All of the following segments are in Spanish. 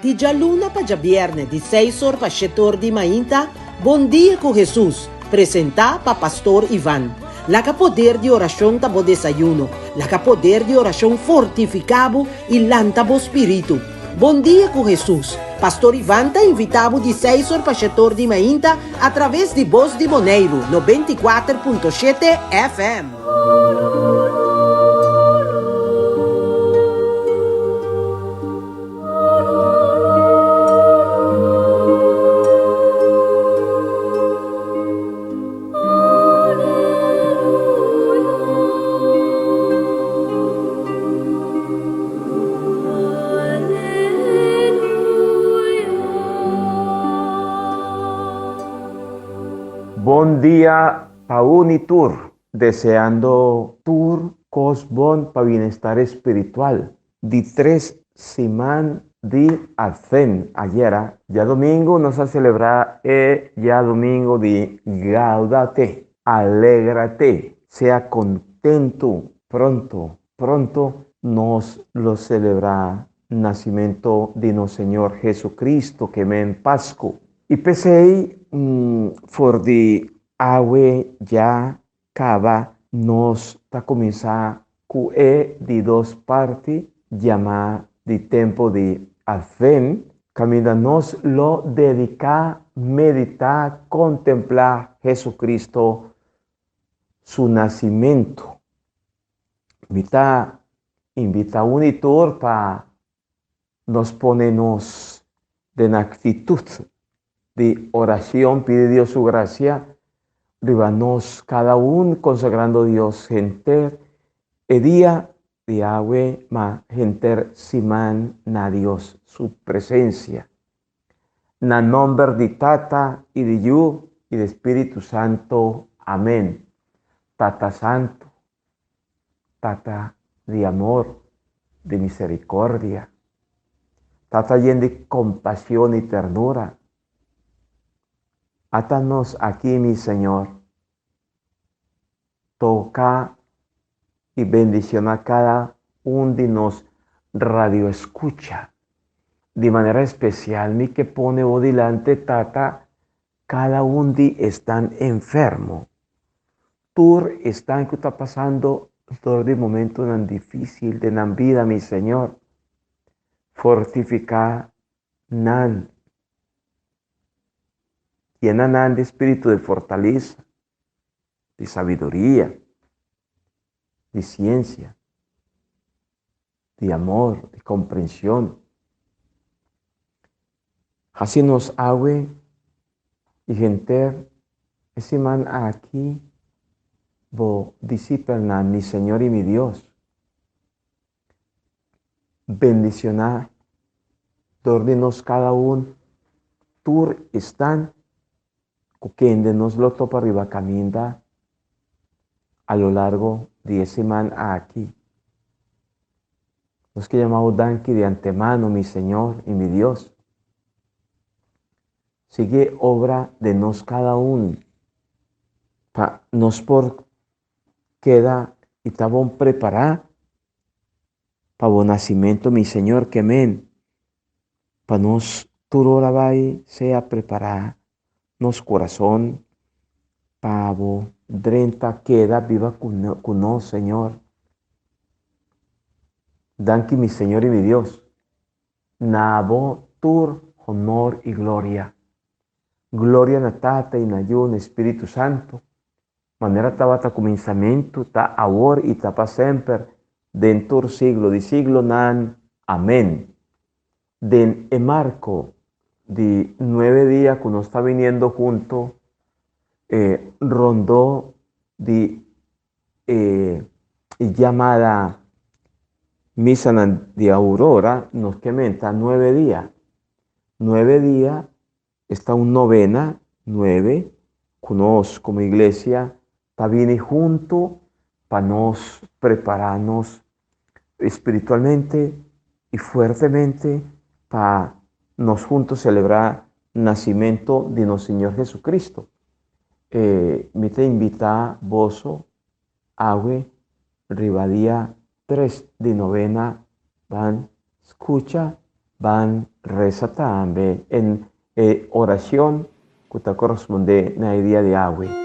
Di già luna pa già viernes, di 6 pa 7 di mainta, Bon dia con Jesus, presenta pa Pastor Ivan. La ca poder di oración tabo desayuno, la ca poder di oración fortificabo il lantabo spiritu. Bon dia con Jesus. Pastor Ivan ta invitabo di 6 pa 7 di mainta a través di Voz di Moneiro, 94.7 FM. Bon dia pa Unitur, deseando tur cos bon pa bienestar espiritual. Di 3 siman di Advent. Ayer, ya domingo nos a celebrar ya domingo di Gaudate, alégrate, sea contento, pronto nos lo celebra nacimiento de nuestro Señor Jesucristo que me en Pascu. Y pensei for the awe ya cava nos ta comienza di 2 partes llama de tiempo de Advent, camina nos lo dedica meditar, contemplar Jesucristo, su nacimiento. Invita a Unitur para nos ponernos en actitud de oración, pide Dios su gracia, ribanos cada uno consagrando a Dios gente, el día de agua, ma gente siman na Dios, su presencia. Na nombre de Tata y de Yu y de Espíritu Santo. Amén. Tata Santo, Tata de amor, de misericordia, Tata lleno de compasión y ternura. Átanos aquí, mi Señor. Toca y bendiciona a cada uno de nos radio escucha. De manera especial, mi que pone o delante, Tata, cada uno de están enfermo. Tú están que está pasando todo el momento tan difícil de la vida, mi Señor. Fortifica nan. Llenan de espíritu de fortaleza, de sabiduría, de ciencia, de amor, de comprensión. Así nos agüe y gente, ese man aquí, bo disciplina, mi Señor y mi Dios. Bendicionar, dormirnos cada uno, tú están, que nos lo topa arriba camina a lo largo de ese man aquí. Los que llamamos danqui de antemano, mi Señor y mi Dios. Sigue obra de nos cada uno. Nos por queda y tabón preparar para buen nacimiento, mi Señor, que men. Para nos turora vai sea preparar. Nos corazón, pavo, drenta queda viva con nos, Señor. Danqui, mi Señor y mi Dios. Nabo, tur, honor y gloria. Gloria na Tata y na Yun, Espíritu Santo. Manera tabata comenzamiento, ta ahora y ta pa sempre, dentur siglo, di siglo nan. Amén. Den marco de 9 días que uno está viniendo junto, rondó de llamada misa de aurora, nos comenta 9 días. 9 días está un novena, 9, que nos como iglesia está bien junto para nos prepararnos espiritualmente y fuertemente para nos juntos celebrar nacimiento de nuestro Señor Jesucristo. Me te invita voso, agüe, ribadía 3 de novena, van, escucha, van reza también en oración que te corresponde en el día de hoy.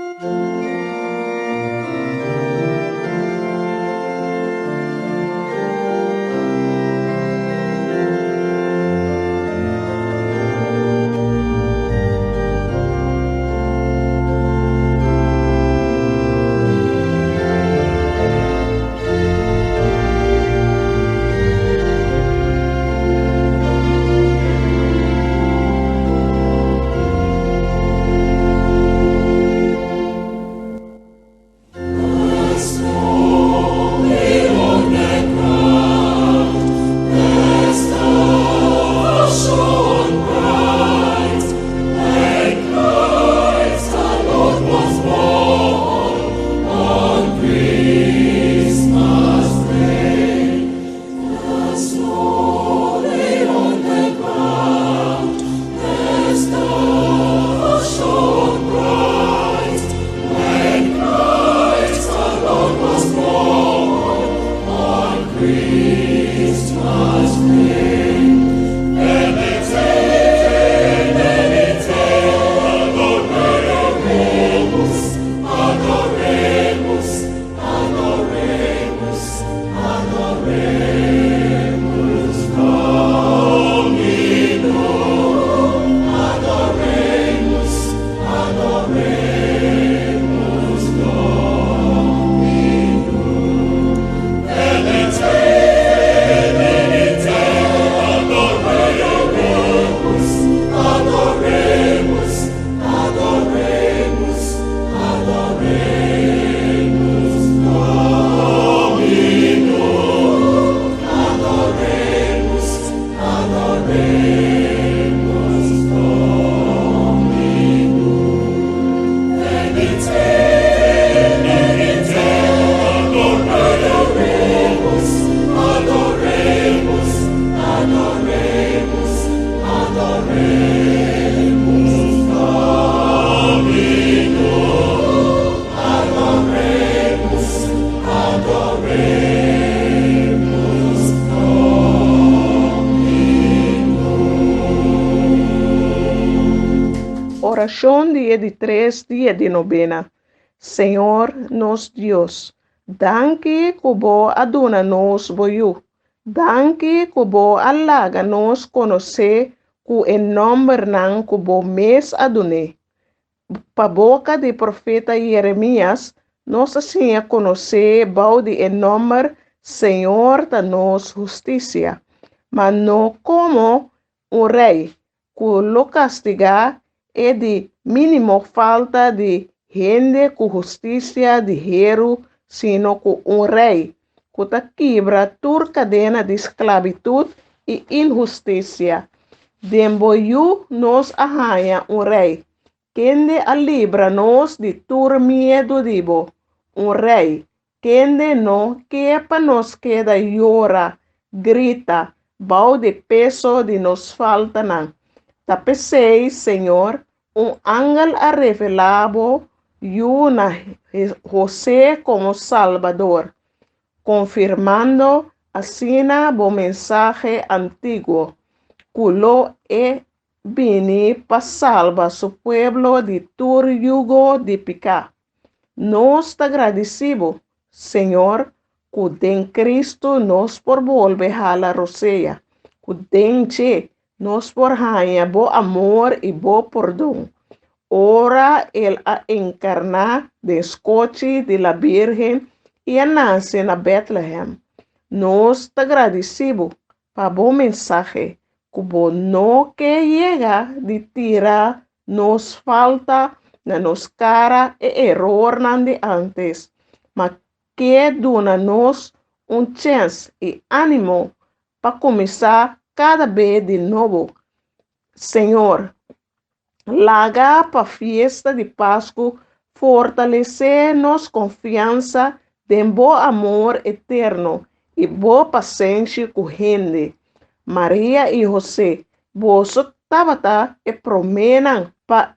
Oración dia de 3 dia de novena. Senhor, nos Deus, danke kubo aduna nos boyu. Danke kubo alaga nos conhecer ku em nome nan kubo mes adune. Pa boca de profeta Jeremias, nos assim conhecer balde em nome Senhor da nos justiça. Mas não como rei, ku lo castigar e de mínimo falta de gente com justiça de hero, sino com rei, que ta quebra toda cadena de esclavitud e injustiça. Demboyu nos arranha rei, quem a libra nos de todo medo dibo, rei, quem não quepa nos queda llora, grita, bau de peso de nos falta nan. Tapesei, Senhor, ángel a revelado na José como Salvador, confirmando así o mensaje antiguo, culo e vini para salvar su pueblo de todo yugo de pecado. Nos agradecemos, Senhor, que en Cristo nos por volver a la rosella, que nos por ganhar bo amor e bo perdão. Ora el a encarnar de escote de la Virgen e a nascer na Bethlehem. Nos te agradecemos para bo mensaje, como no que llega de tirar nos falta na nos cara e error nan de antes, mas que dona nos chance e ânimo para começar cada vez de novo. Senhor, laga para a fiesta de Páscoa, fortalecer-nos confiança de bom amor eterno e boa paciência com gente. Maria e José, vos Tabata e promenan para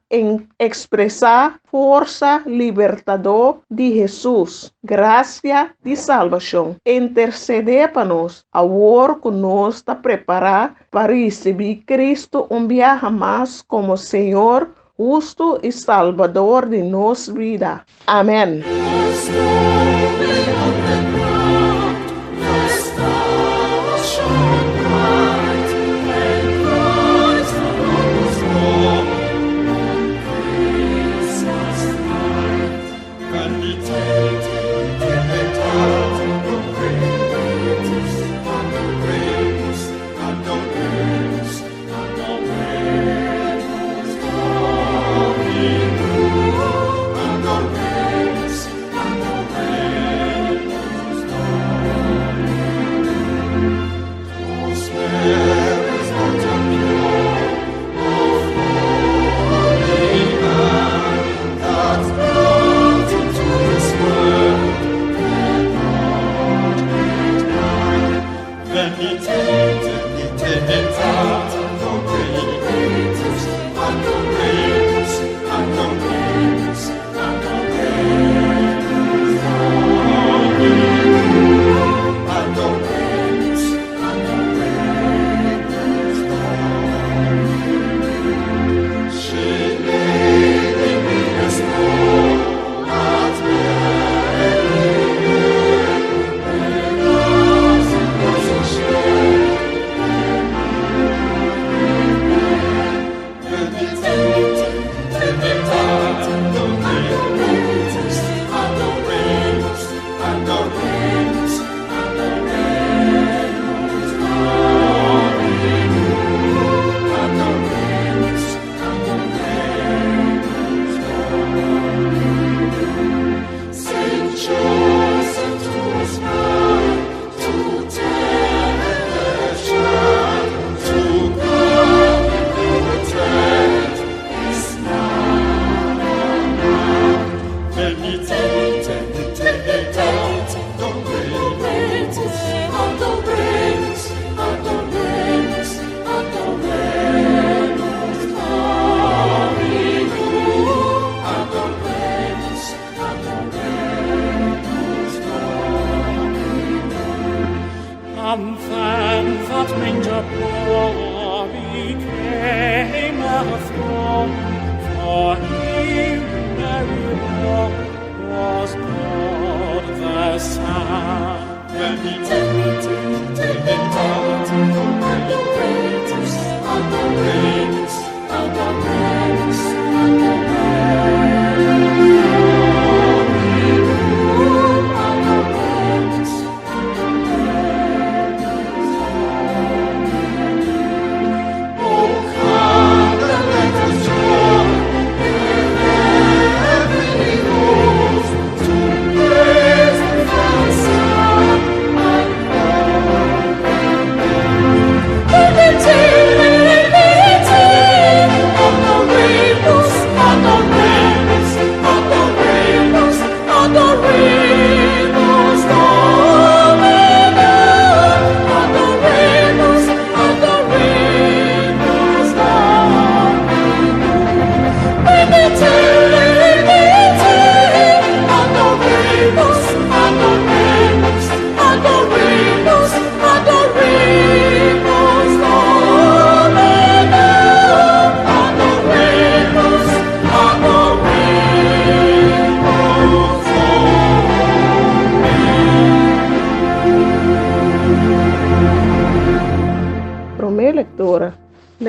expressar força libertador de Jesus, graça de salvação. Interceder para nós, a hora que nós está preparar para receber Cristo dia mais como Senhor, justo e Salvador de nossa vida. Amém.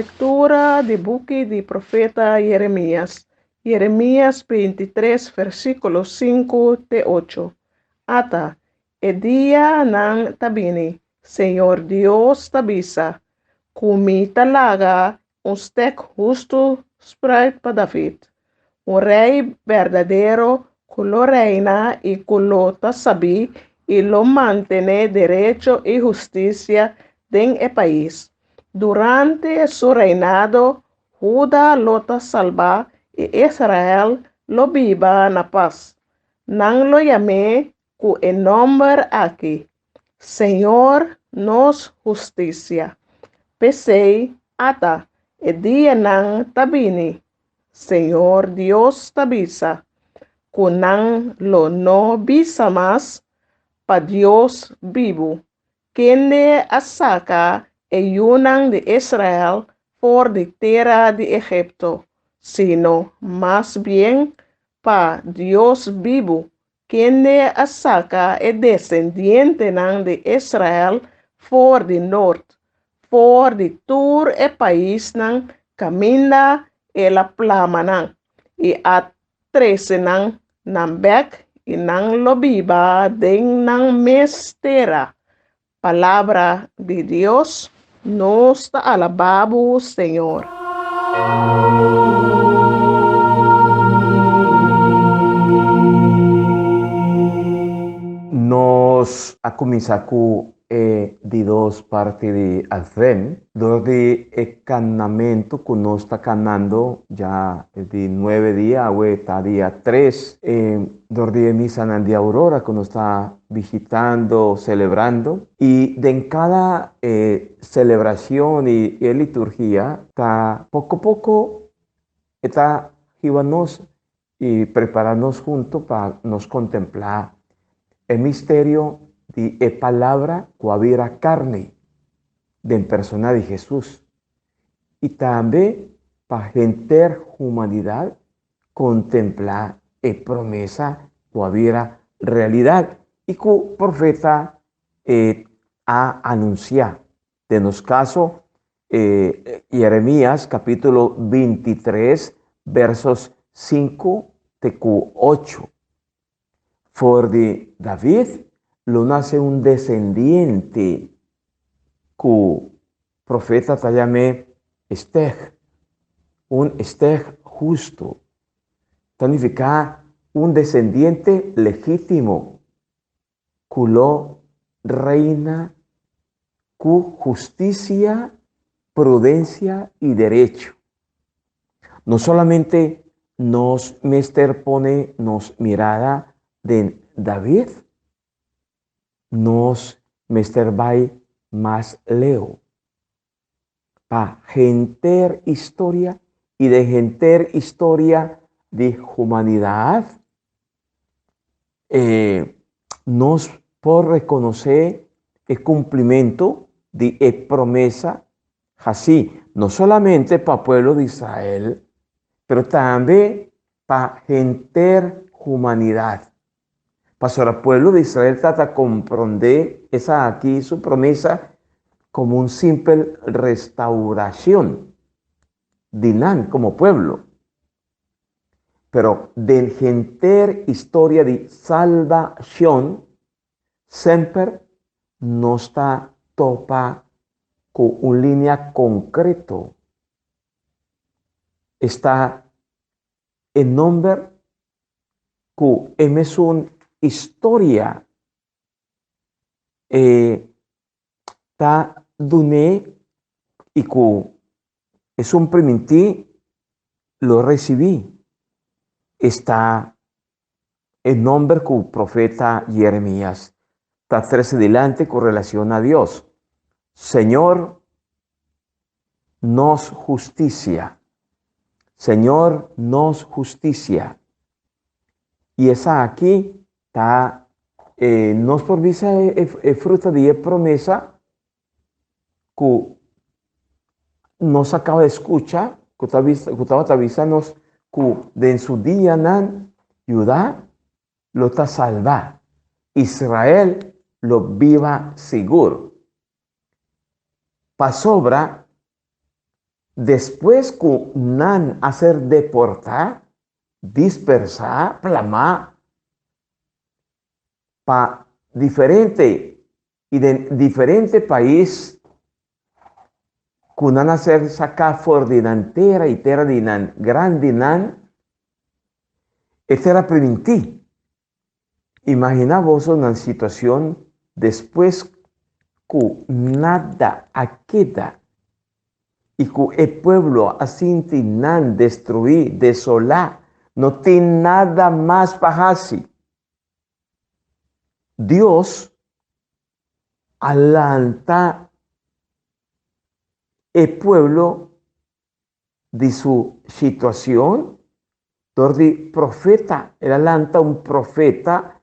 Lectura do book do profeta Jeremias. Jeremias 23, versículo 5 te 8. Ata, e dia nang tabini, Senhor Deus tabisa, kumi talaga stek justo sprite para David, rei verdadeiro, culo reina e culo sabi, e lo mantene derecho e justicia den e país. Durante su reinado, Judá lota salva e Israel lo viva na paz. Nang lo llamé cu en nombre aqui, Senhor nos justicia. Pesei, ata, E dia nang tabini, Senhor Dios tabisa, kunang lo no bisa mas pa Dios vivo, kende asaka e yunang de Israel por de tierra de Egipto, sino más bien pa Dios vivo, kende asaka e descendiente nang de Israel for de norte, for de tur e país nang caminda e la plama nang, e a 13 nang nambek e nang lobiba den nang mestera. Palabra de Dios, nos alabamos, Señor. Nos akumisaku di dos parte de Advent, donde el canamento que nos está canando ya de 9 días, o está día 3, donde misa en de Aurora que nos está visitando, celebrando, y en cada celebración y liturgia, está poco a poco, está llevándonos y prepararnos juntos para nos contemplar el misterio de la palabra que había carne de persona de Jesús. Y también para gente humanidad contemplar la promesa que había realidad y que el profeta ha anunciado. En los casos, Jeremías capítulo 23, versos 5 a 8. For de David lo nace un descendiente que profeta te llame Esteg, un Esteg justo. Significa un descendiente legítimo que lo reina con justicia, prudencia y derecho. No solamente nos mester pone nos mirada de David, nos mester vai más leo. Pa genter historia y de genter historia de humanidad, nos por reconocer el cumplimiento de promesa, así, no solamente para el pueblo de Israel, pero también para genter humanidad. Para el pueblo de Israel trata de comprender esa aquí su promesa como un simple restauración de Nan como pueblo. Pero de genter historia de salvación siempre no está topa con una línea concreto. Está en nombre que es una historia está doné y que es un primití lo recibí. Está el nombre que el profeta Jeremías está 13 delante con relación a Dios. Señor, nos justicia. Señor, nos justicia. Y esa aquí está, nos por visa fruta de promesa que nos acaba de escuchar, que estaba avisándonos que de en su día nan Judá lo está salvar. Israel lo viva seguro. Pasobra, después que nan hacer deportar, dispersar, plamar, para diferente y de diferente país, que nan hacer sacar for de nan tierra y tierra de nan grande nan, esta era primitiva. Imagina vos una situación después que nada queda y que el pueblo así nan destruir, desolar, no tiene nada más para hacer. Dios alanta el pueblo de su situación, donde profeta, era lanta un profeta,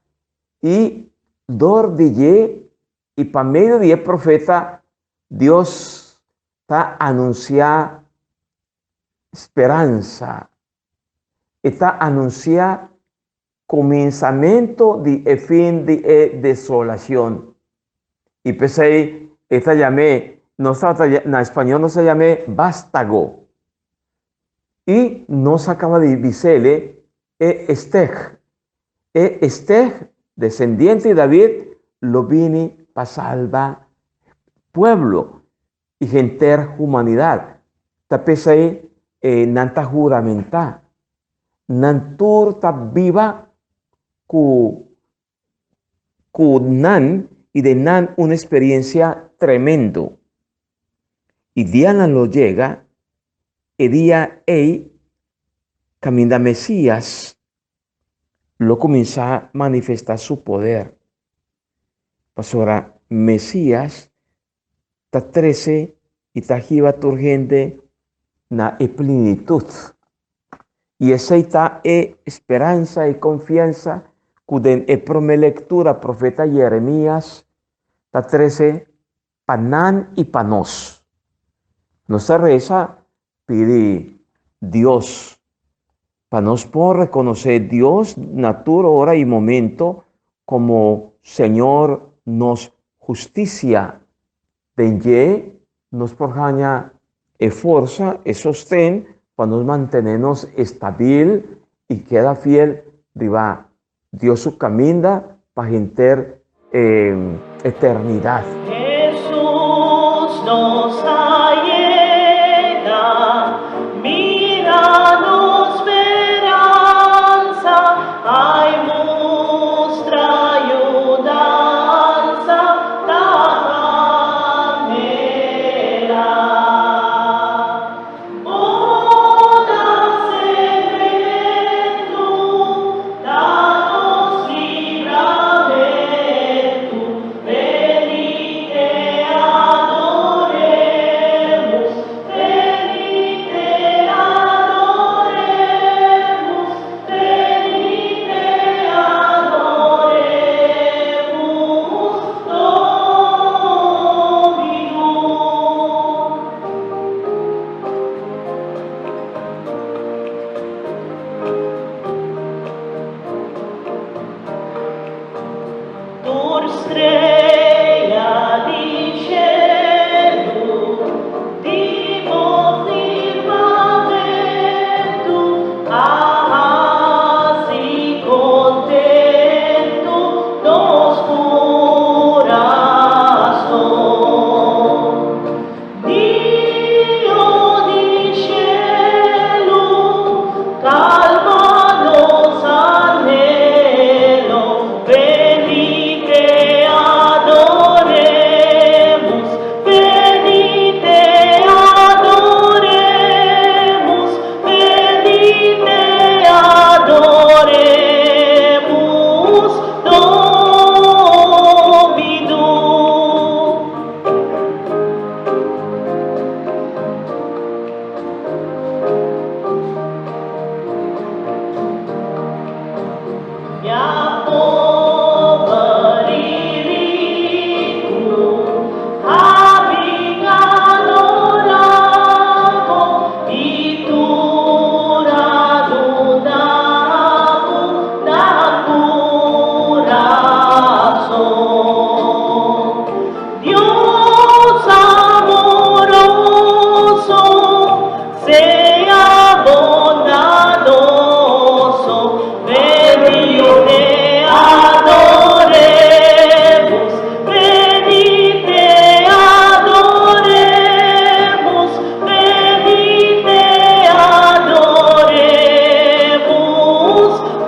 y donde ye, y para medio de profeta, Dios está anunciando esperanza, está anunciando comenzamiento de fin de desolación. Y pensé, esta llamé, no en español no se llame vástago. Y nos acaba de decirle, Esteg, descendiente de David, lo vine para salvar pueblo y genter humanidad. Ta pensé, nanta juramenta, nantur ta viva ku nan y de nan una experiencia tremendo. Y Diana lo llega, y día camina Mesías, lo comienza a manifestar su poder. Pues ahora, Mesías, ta 13 y ta jiva turgente na plenitud. Y esa está esperanza y confianza que en prome lectura profeta Jeremías ta 13 panan y panos. Nuestra reza pide Dios para nos por reconocer Dios natura, hora y momento como Señor nos justicia de nos porjaña fuerza y sostén para nos mantenernos estabil y queda fiel riva Dios su camina para gente eternidad. Jesús nos allega, mira esperanza, hay muestra ayudanza, la manera. Oda secreto, danos libramento, venite adoremos, venite adoremos, venite adoremos, Domino. Tu estrella di cielo, dimos firmamento, así contento nos corazón. Dio di cielo, calmanos anhelo, venite adoremos, venite adoremos, venite adoremos, Domino. Ya pobre rico, habing adorado, y tu radunamo da corazón. Dios amoroso, sea bondadoso, venite adoremos, venite adoremos, venite adoremos,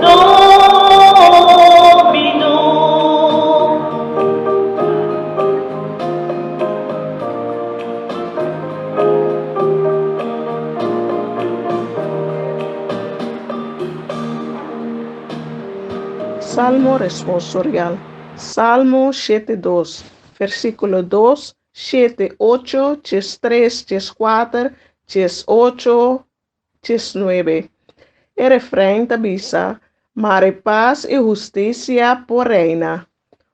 Domino. Salmo responsorial. Salmo 7:2. Versículo 2, 7, 8, 3, 4, 8, 19. El refrán avisa, mare paz y justicia por reina.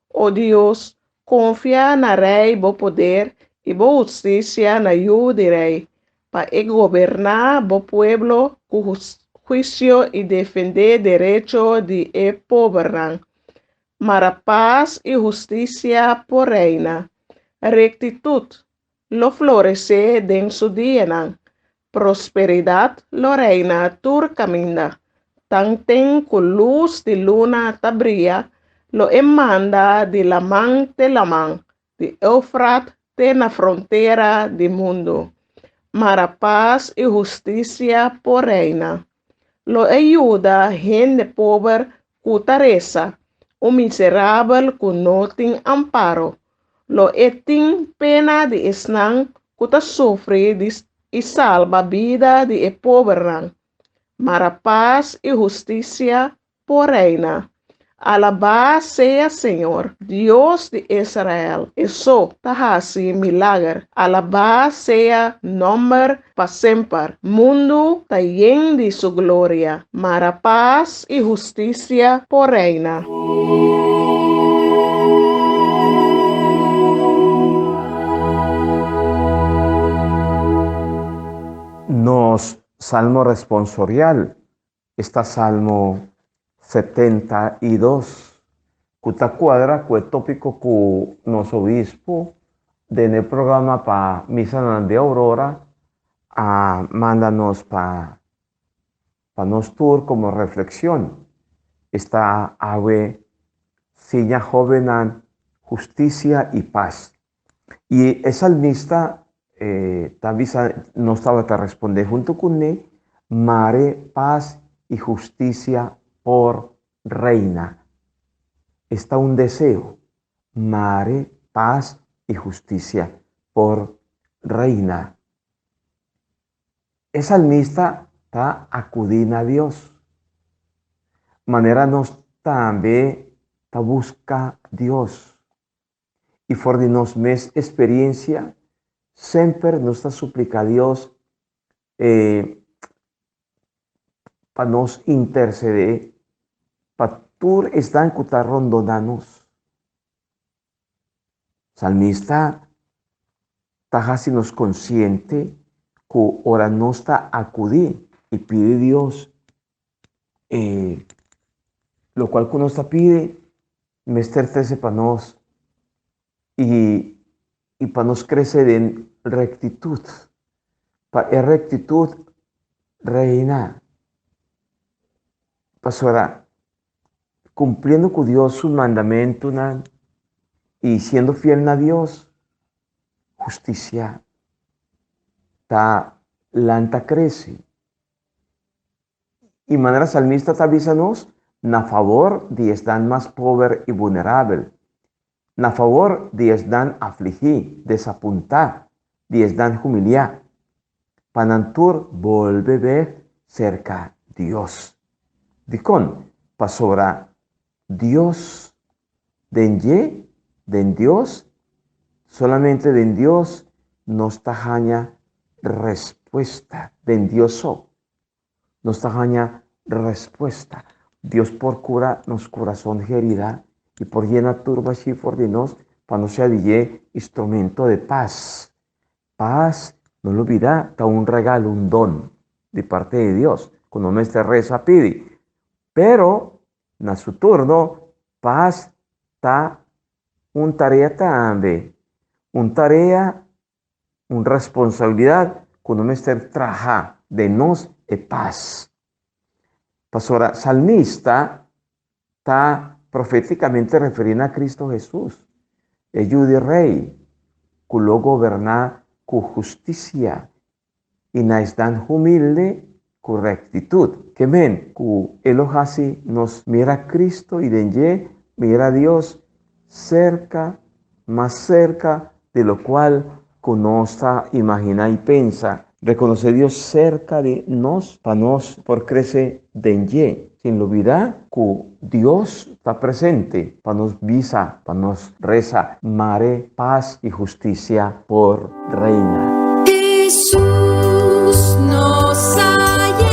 Oh Dios, confia na rei bo poder y bo justicia na yu de rei, pa gobernar bo pueblo con juicio y defender derecho de pobre. Mara paz y justicia por reina. Rectitud lo florece en su día. Prosperidad lo reina tur camina. Tanten con luz de luna tabría, lo emanda de la man, de Eufrat de la frontera del mundo. Mara paz y justicia por reina. Lo ayuda gente pobre cutaresa, o miserable con no tin amparo. Lo etin pena de esnan cuta sufre y salva vida de pobre. Mara paz y justicia por reina. Alabado sea Señor, Dios de Israel. Eso tahasi milagre. Alabado sea nombre para siempre. Mundo está lleno de su gloria. Mara paz y justicia por reina. Nos salmo responsorial, está Salmo 72, cuta cuadra cu tópico cu nos obispo de el programa pa misa de Aurora mándanos pa nos tour como reflexión. Está ave siña jovenan justicia y paz. Y el salmista también no estaba a responder junto con él, mare, paz y justicia por reina. Está un deseo, mare, paz y justicia por reina. El salmista está acudiendo a Dios. Manera nos también ta busca Dios. Y for de nos mes experiencia, siempre nos suplica a Dios para nos interceder, para tú están cutarrondonanos. Salmista está haciendo consciente que ahora no está acudir y pide a Dios, lo cual que nos pide, me estertece para nos y para nos crecer en rectitud. Para rectitud reina. Pastora, cumpliendo con Dios sus mandamientos y siendo fiel a Dios, justicia ta lanta crece. Y manera salmista ta avísanos na favor de estar más pobre y vulnerable. Na favor de estar afligir, desapuntar, de estar humillar. Panantur vuelve ver cerca Dios. Dicón, pasora Dios, den Dios, solamente den Dios nos tajaña respuesta, den Dios nos tajaña respuesta. Dios por cura nos corazón herida y por llena turba y por de nos, para no sea instrumento de paz. Paz, no lo olvida, está un regalo, un don de parte de Dios. Cuando me este reza pide. Pero, en su turno, paz está un tarea también. Un tarea, una responsabilidad, cuando me este traja de nos e paz. Pastora, salmista está proféticamente refiriendo a Cristo Jesús. El de rey, que lo goberna con justicia y no es tan humilde con rectitud. Que men, que él así nos mira a Cristo y denye mira a Dios cerca, más cerca de lo cual conoce, imagina y piensa. Reconoce a Dios cerca de nos, para nos por crecer denye. Sin olvidar que Dios está presente, para nos visa, para nos reza, mare, paz y justicia por reina. Jesús nos haya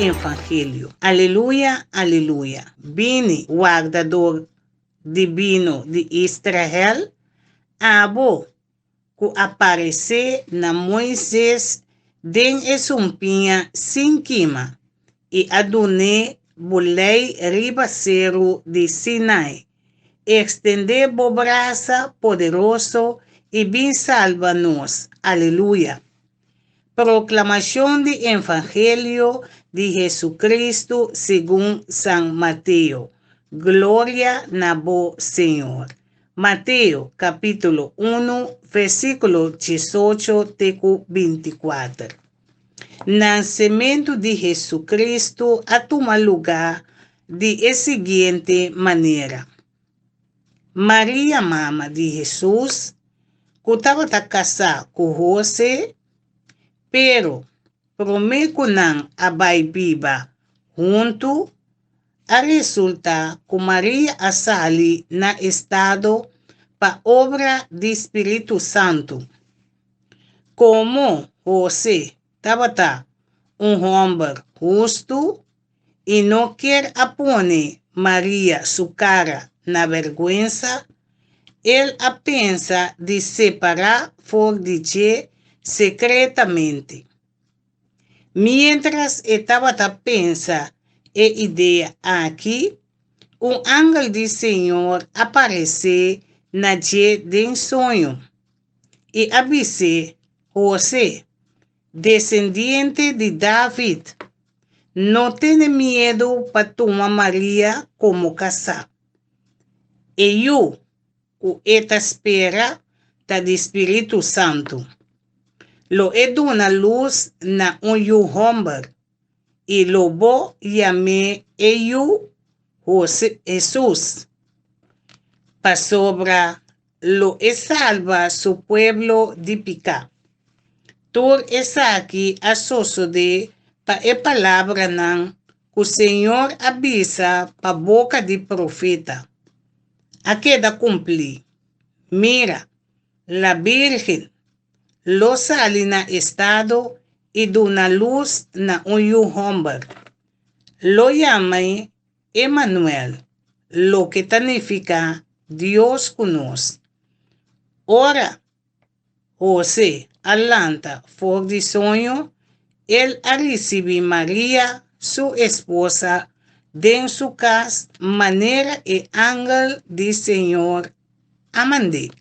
evangelio. Aleluya, aleluya. Bini, guardador divino de Israel, abo ku aparecer na Moisés den esumpinha sin quima e adune bulei ribaceiro de Sinai. Extender bo braça poderoso e bem salva-nos. Aleluia. Proclamação do Evangelho de Jesucristo segundo São Mateus. Glória na bo Senhor. Mateus, capítulo 1, versículo 18 até 24. Nascimento de Jesucristo a tomar lugar de seguinte maneira. Maria, mama de Jesus, que estava casada com José, pero prometo não abai biba junto, a resulta que Maria a sali na estado para obra do Espírito Santo. Como José estava homem justo e não quer apone Maria sua cara na vergonha, ele a pensa de separar for de che secretamente. Mientras estava a pensar e ideia aqui, ángel do Senhor apareceu na che de sonho e avisou José, descendente de David, não tenha medo para tomar Maria como casar. E eu, o eta espera da do Espírito Santo. Lo edu na luz na homem e lo bo yame eu Jesus. Pa sobra lo salva su pueblo de pica. Tur aqui a soso de pa palavra nan que o Senhor avisa pa boca de profeta. A queda cumplir. Mira, la Virgen lo sale na estado y da una luz na homem. Lo llama Emmanuel, lo que significa Dios conosco. Ora, José alanta for de sonho, él a recibir María, su esposa, de su casa, manera e ángel del Señor amande.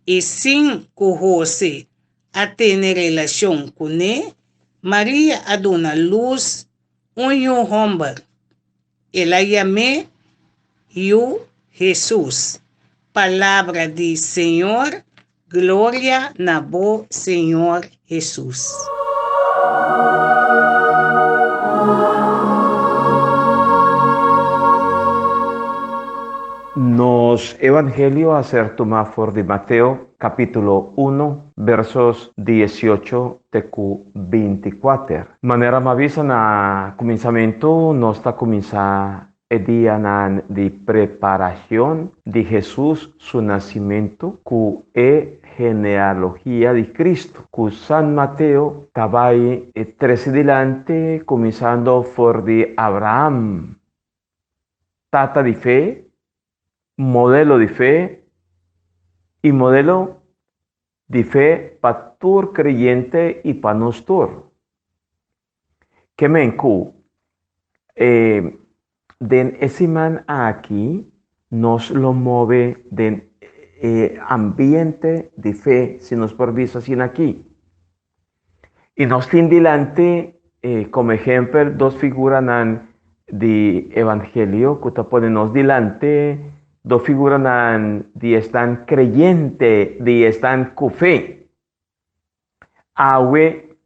Y sin que José a tener relación con él, María a dona luz homem. Ela llamé yo Jesús. Palabra del Señor, gloria na bo Señor Jesús. Nos Evangelio hacer tomar for de Mateo, capítulo 1, versos 18 tecu 24. Manera mavisa na comienzamento, nos está comenzando el día de preparación de Jesús, su nacimiento, que es genealogía de Cristo. Que San Mateo estaba ahí 13 delante, comenzando por de Abraham, tata de fe, modelo de fe y modelo de fe para todo creyente y para nosotros. Que menku, den ese man aquí nos lo mueve den ambiente de fe, si nos por visto así aquí. Y nos tiene delante, como ejemplo, dos figuras de evangelio que te ponen delante. Dos figuras de están creyente, de están con fe. Awe,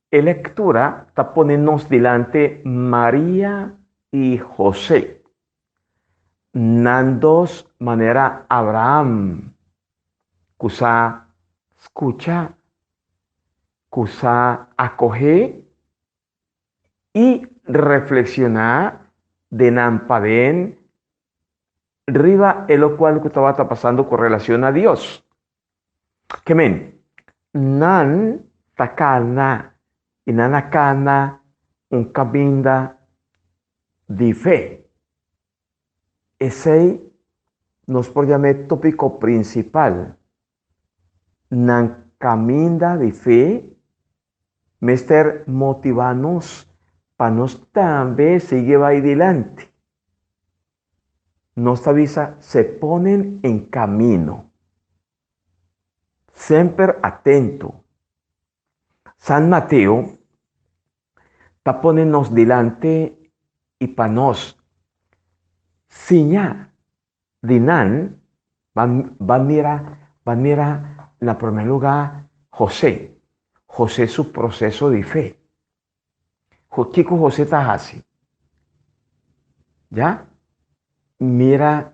lectura, está ponernos delante María y José. Nandos manera Abraham, cusa escucha, cusa acoge y reflexionar de nampaden riba es lo cual que estaba pasando con relación a Dios. Que men, nan takana y nanakana un camino de fe. Ese nos por llamar tópico principal. Nan camino de fe, mester motivarnos para nos también seguir adelante. Nuestra vida se ponen en camino. Siempre atento. San Mateo está poniéndonos delante y para nos señal dinan van mira en primer lugar José su proceso de fe. ¿Qué José está así? ¿Ya? Mira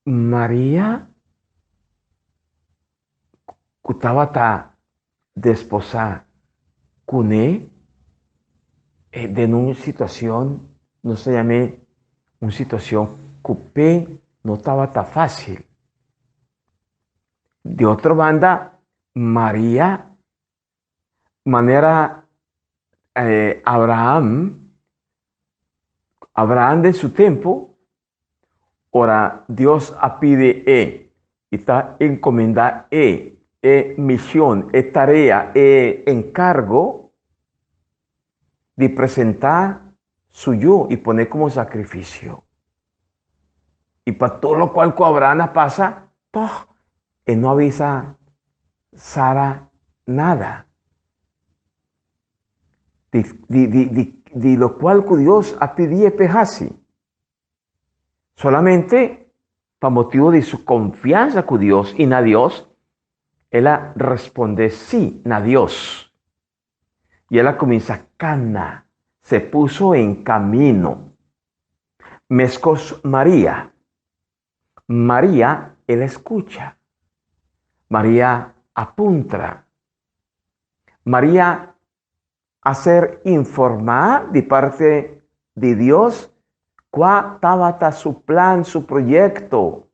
María que estaba desposada con él de una situación, no se llame una situación que no estaba tan fácil. De otra banda, María, manera Abraham de su tiempo, ahora Dios pide y está encomendada misión, tarea, encargo de presentar su yo y poner como sacrificio. Y para todo lo cual con Abraham pasa, no avisa Sara nada. De lo cual con Dios ha pedido pejasi. Solamente para motivo de su confianza con Dios y na Dios, ella responde sí, na Dios. Y ella comienza cana, se puso en camino. Mescos María. María, él escucha. María apunta. María a ser informada de parte de Dios cuál estaba su plan, su proyecto,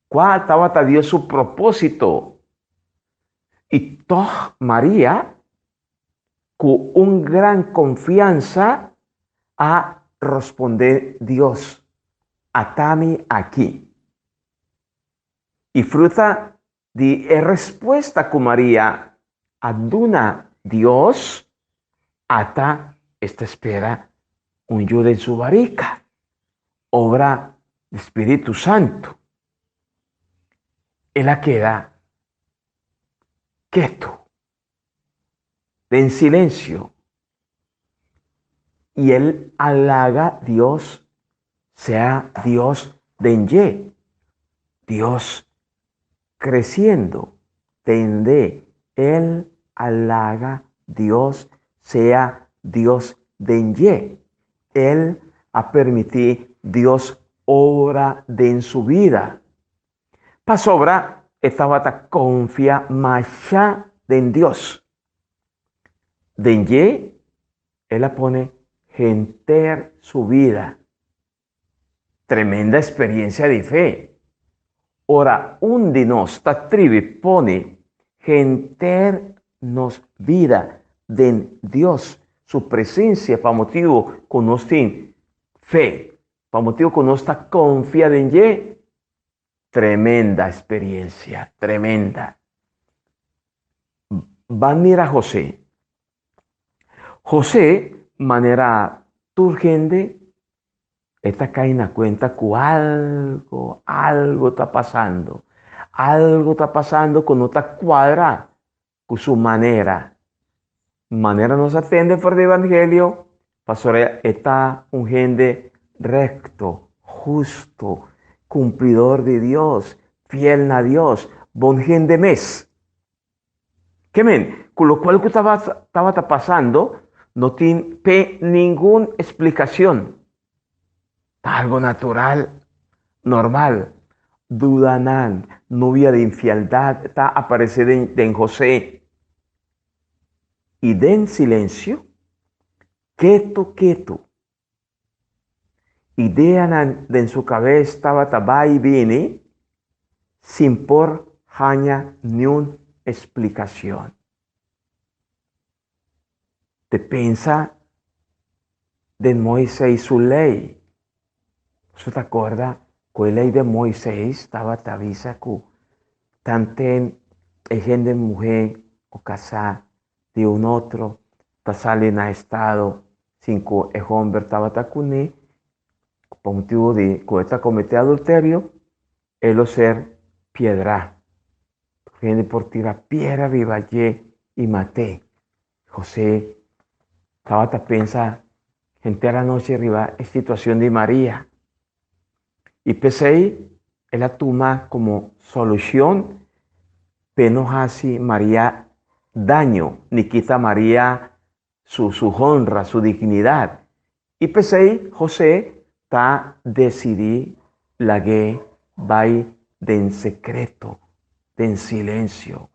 cuál estaba Dios su propósito. Y toda María, con una gran confianza, a responder Dios, atame aquí. Y fruta de respuesta que María aduna Dios, hasta esta espera un yo de su barriga, obra del Espíritu Santo. Ella queda quieto, en silencio, y él halaga a Dios, sea Dios de Dios creciendo, tende, él halaga Dios, sea Dios de él a permitir Dios obra en su vida. Para sobra, estaba confía más en Dios. De él la pone gente su vida. Tremenda experiencia de fe. Ora, un de nos, ta trivi pone gente nos vida de Dios, su presencia, para motivo que nos tiene fe, para motivo que nos está confiado en Él. Tremenda experiencia, tremenda. Van a mirar a José. José, manera turgente, está cayendo en cuenta que algo está pasando. Algo está pasando que no está cuadra con su manera. Manera nos atende por el evangelio. Pastor, está un gente recto, justo, cumplidor de Dios, fiel a Dios, bon gente mes. ¿Qué men? Con lo cual que estaba pasando, no tiene ninguna explicación. Algo natural, normal. Dudanan, novia de infialdad, está apareciendo en José. Y den silencio, quieto. Idea en su cabeza estaba va y viene, sin por haña ni una explicación. Te piensa de Moisés su ley. ¿Usted te acuerda? Que la ley de Moisés estaba tavisa que tanten gente mujer o casar de un otro, ta salen a estado sin que el hombre estaba tacuní, por motivo de que está cometido adulterio, él ser piedra. Viene por tirar piedra viva y maté. José estaba a pensar, gente a la noche arriba, es situación de María. Y pensé, él la toma como solución, pero no hace María daño, ni quita María su honra, su dignidad. Y pensé, José está decidido la que va de en secreto, de en silencio.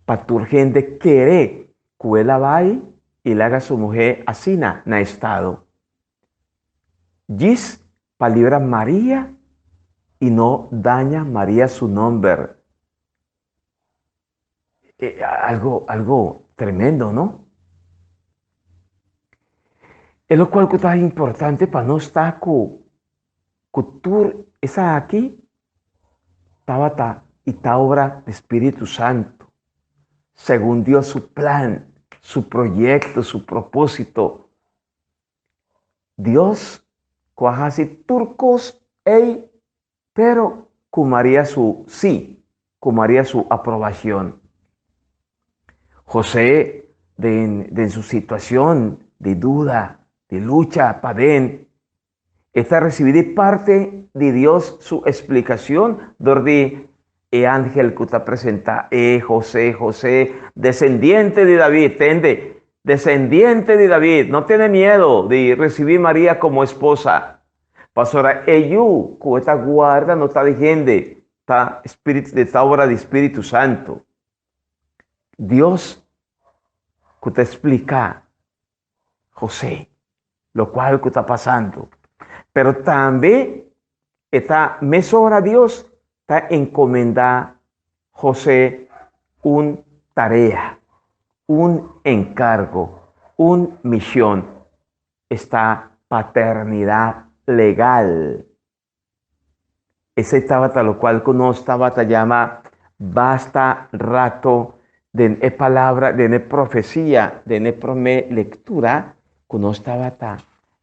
Para tu gente quiere que él vaya y le haga a su mujer así na estado. Gis para librar a María y no daña María su nombre. Algo tremendo, ¿no? Es lo cual que es importante para no estar con tú, esa aquí, estaba y ta obra de Espíritu Santo, según Dios su plan, su proyecto, su propósito. Dios, cuajasi turcos, pero cumaría su sí, cumaría su aprobación. José, de su situación de duda, de lucha, padén, está recibiendo parte de Dios su explicación, donde el ángel que te presenta, José, descendiente de David, descendiente de David, no tiene miedo de recibir a María como esposa. Pastora, ello, que esta guarda, no está diciendo, esta obra de Espíritu Santo. Dios, que te explica, José, lo cual que está pasando. Pero también está mesora Dios, está encomendada José una tarea, un encargo, una misión. Esta paternidad legal. Esa estaba tal lo cual que no estaba te llama basta rato de palabra, de profecía, de lectura, que no estaba ta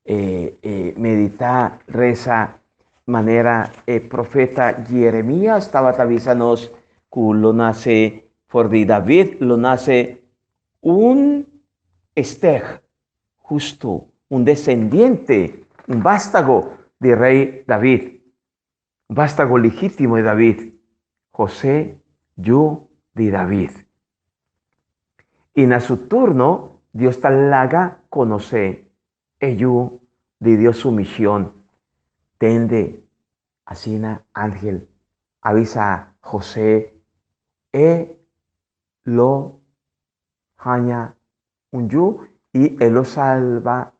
meditar, reza, manera profeta Jeremías estaba avisándonos que lo nace por de David, lo nace un esteg, justo, un descendiente, un vástago de rey David, un vástago legítimo de David, José, yo de David. Y en su turno, Dios talaga conoce, ello de Dios su misión, tende, así ángel, avisa a José, lo haña un yu, y él lo salva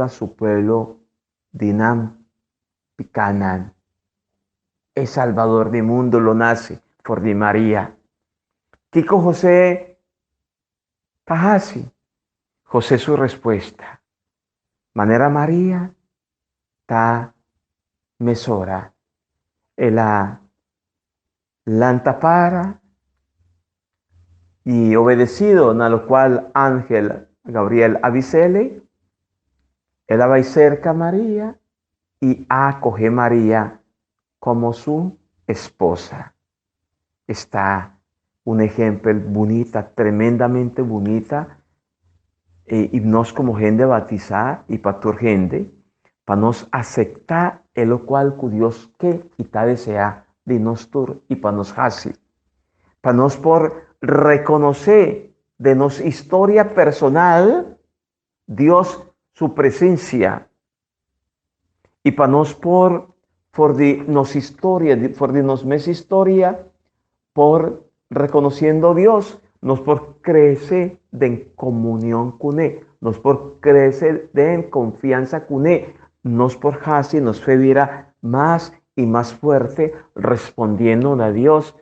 su pueblo, Dinam Picanan. El Salvador del mundo lo nace por de María. Kiko José, Tajasi. José su respuesta. Manera María, ta mesora. La lantapara y obedecido, a lo cual ángel Gabriel avisele, él va cerca a María y acoge María como su esposa. Está un ejemplo bonita, tremendamente bonita, y nos como gente bautizar y para tu gente, para nos aceptar el lo cual que Dios que y ta desea de nosotros y para nos hacer, para nos por reconocer de nos historia personal, Dios su presencia, y para nos por de nos historia, por de nos mes historia, por reconociendo a Dios, nos por crecer de comunión con Él, nos por crecer de confianza con Él, nos por hacer, nos fevira más y más fuerte, respondiendo a Dios,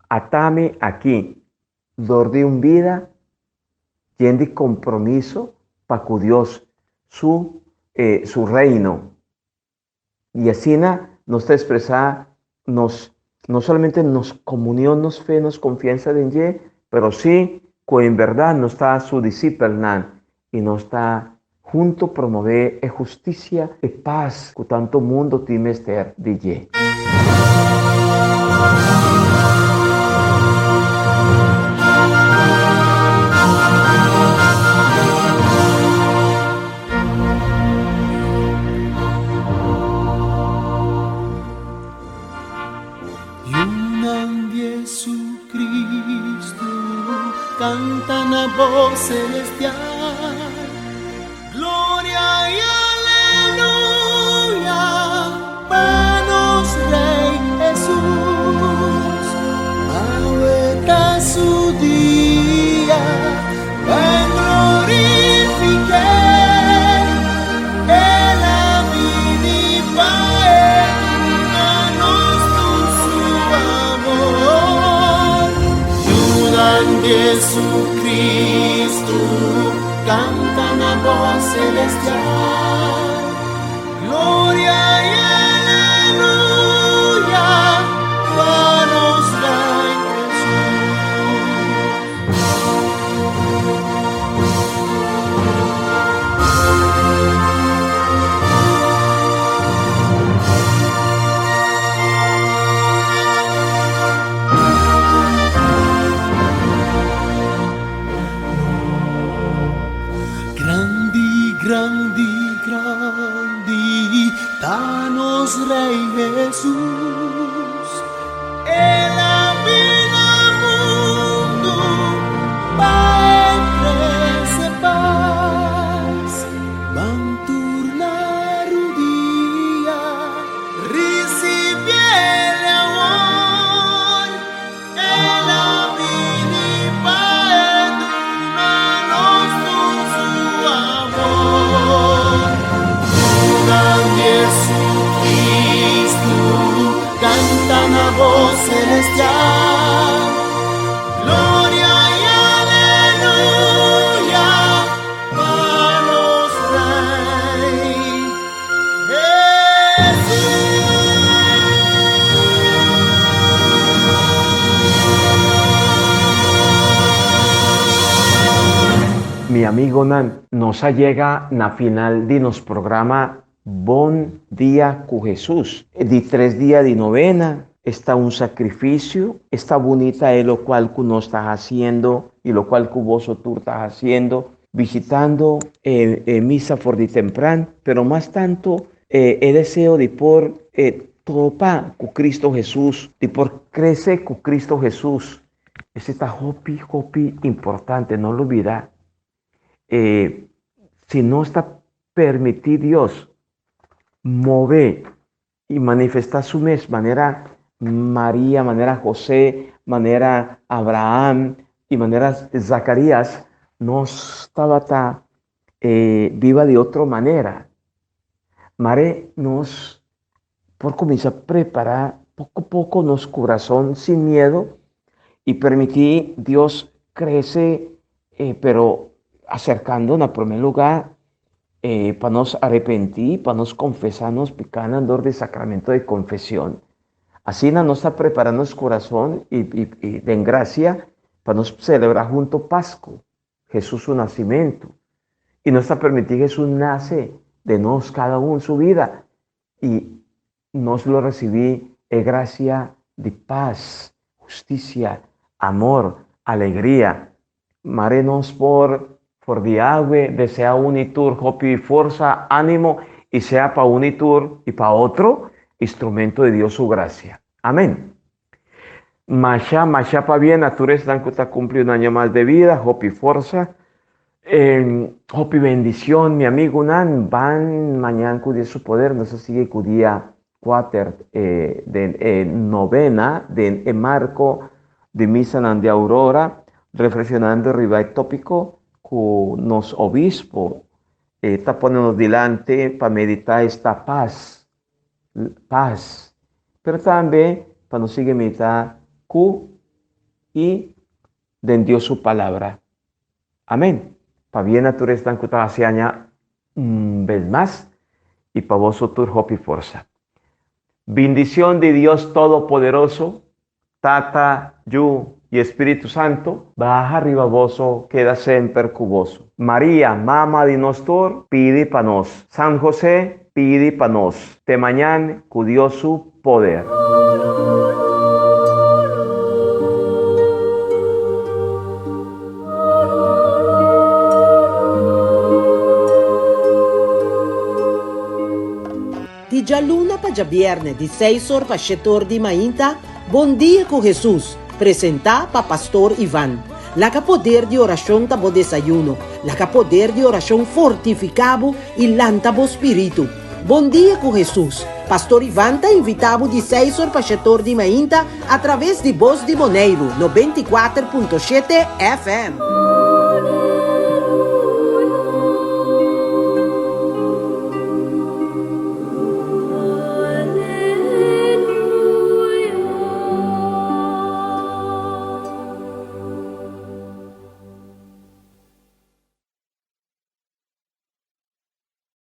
atame aquí, dor de un vida, lleno de compromiso, para que Dios su reino. Y así nos está expresada, no solamente nos comunión, nos fe, nos confianza en Él, pero sí que en verdad nos está su disciplina y nos está junto promover justicia y paz que tanto mundo tiene estar de Él. Cantan a voz celestial, gloria y aleluya, panos Rey Jesús, ahorita su día, ven glorificar, el amini paenanos su amor, ayudan Jesucristo, cantan a voz celestial, gloria y aleluya, panos Rey grandi, danos Rey Jesús, el vida mundo, Padre paz, van turnar un día, recibe amor, el vida paenanos su amor. Jesucristo, cantan a voz celestial, gloria y aleluya, panos Rey Jesús. Mi amigo Nan, nos llega na final de nos programa Bon Día con Jesús. De 3 días de novena está un sacrificio, está bonita lo cual que nos está haciendo y lo cual que vosotros estás haciendo, visitando misa por de temprano, pero más tanto el deseo de por topar con Cristo Jesús, de por crecer con Cristo Jesús. Es esta hopi importante, no lo olvidar. Si no está permitido Dios mover y manifestar su manera María, manera José, manera Abraham y manera Zacarías, no estaba viva de otra manera. Mare nos por comenzar a preparar poco a poco nuestro corazón sin miedo y permitir Dios crece, pero acercando en primer lugar para nos arrepentir, para nos confesarnos picando de sacramento de confesión. Así nos está preparando nuestro corazón y de gracia para nos celebrar junto Pascua, Jesús su nacimiento. Y nos está permitiendo que Jesús nace de nos cada uno en su vida y nos lo recibí en gracia de paz, justicia, amor, alegría. Marenos por diagüe, desea unitur, hopi, fuerza, ánimo, y sea para unitur y para otro, instrumento de Dios su gracia. Amén. Masha para bien, Natures dan que cumple un año más de vida, hopi, fuerza, hopi, bendición, mi amigo Nan, van mañana con su poder, no se sigue con día 4 de novena, de marco de misa de aurora, reflexionando arriba el tópico, con los obispos está poniendo delante para meditar esta paz, pero también para nos seguir meditar y de Dios su palabra. Amén. Para bien naturaleza tan que hacia vez más y para vosotros hope y fuerza. Bendición de Dios Todopoderoso, Tata, Yu y Espíritu Santo, baja arriba voso, queda siempre cuboso. María, Mama de Nostor, pide pa nos. San José, pide pa nos. Te mañana, cu Dios su poder. Di già luna pa già vierne, di 6 ore pa 7 ore di mainta, Buon dia con Jesus, presenta pa Pastor Ivan. La che poder di orazione tabo desayuno, la che poder di orazione fortificabo il lantabo spirito. Buon dia con Jesus. Pastor Ivan ta invitabo di 6 ore pa 7 ore di mainta attraverso di Voz di Moneiro, no 24.7 FM.